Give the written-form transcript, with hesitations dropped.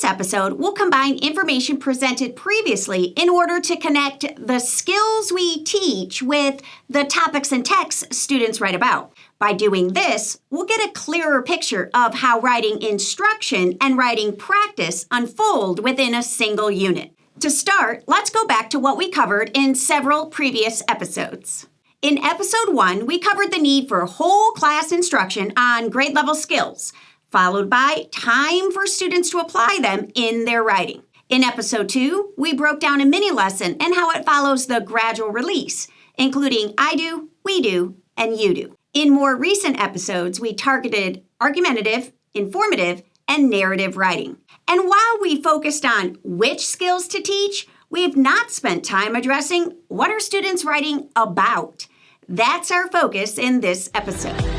episode, we'll combine information presented previously in order to connect the skills we teach with the topics and texts students write about. By doing this, we'll get a clearer picture of how writing instruction and writing practice unfold within a single unit. To start, let's go back to what we covered in several previous episodes. In episode 1, we covered the need for whole class instruction on grade level skills, followed by time for students to apply them in their writing. In episode 2, we broke down a mini lesson and how it follows the gradual release, including I do, we do, and you do. In more recent episodes, we targeted argumentative, informative, and narrative writing. And while we focused on which skills to teach, we've not spent time addressing what are students writing about. That's our focus in this episode.